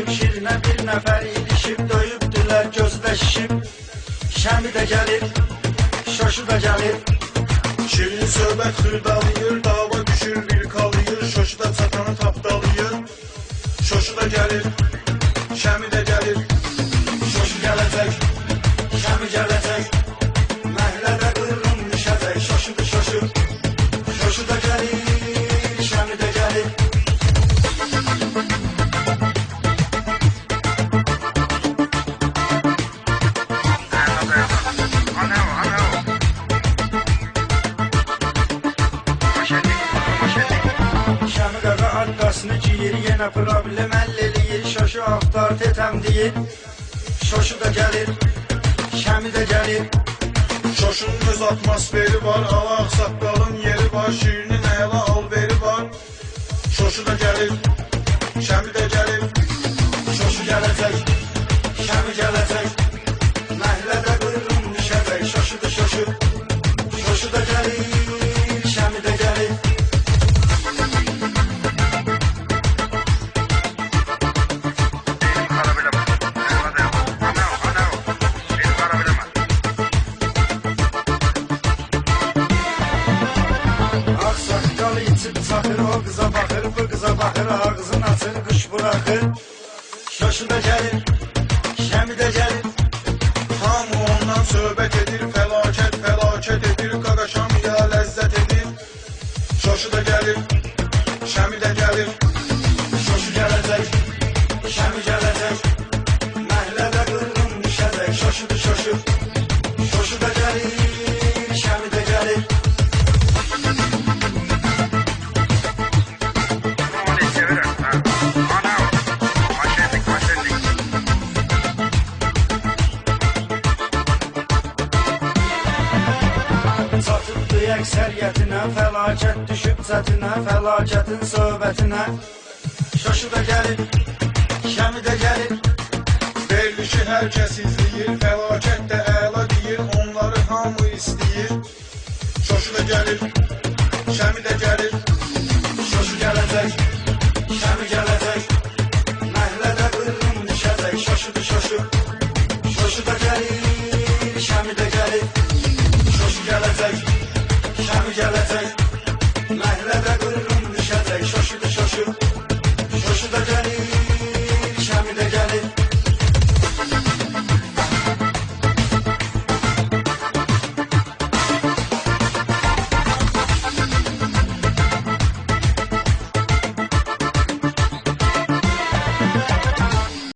düşüb, şirinə bir nəfər ilişib, döyübdülər, gözləşib. Şəmi də gəlir, şoşu da gəlir. Şirin söhbət xırdalayır, dava düşür, bir qalıyır, şoşu da çatanı tapdalayır. Şoşu da gəlir, Şəmi də gəlir. Şoşu gələcək, Şəmi gələcək. Məhlədə qırım düşəcək, şoşudur şoşu. Şoşu da gəlir, Şəmi də gəlir. Şəmi qaqa arqasını giyir, yenə problem həll eləyir. Şoşu avtoritetəm deyir. Şoşu da gəlir, Şəmi də gəlir. Şoşunun öz atmosferi var, ağaq saqqalın yeri var, şirinin əla alveri var. Şoşu da gəlir, Şəmi də gəlir. Şoşu gələcək, Şəmi gələcək. Məhlədə qırım düşəcək, şoşudur şoşu. Şoşu da gəlir, Şəmi də gəlir. Ağsaqqalı içib çaxır, o qıza baxır, bu qıza baxır, ağzını açır, qış buraxır. Şoşu da gəlir, Şəmi də gəlir. Hamı ondan söhbət edir, fəlakət fəlakət edir, qaqaşamıya ləzzət edir. Şoşu da gəlir, Şəmi də gəlir. Şoşu gələcək, Şəmi gələcək. Məhlədə qırım düşəcək, şoşudur şoşu. Şoşu da gəlir, Şəmi də gəlir. Çatıbdı əksəriyyətinə, fəlakət düşüb çətinə, fəlakətin söhbətinə. Şoşu da gəlir, Şəmi də gəlir. Verilişi hər kəs izləyir, fəlakət də əla deyir, onları hamı istəyir. Şoşu da gəlir, Şəmi də gəlir. Şoşu gələcək,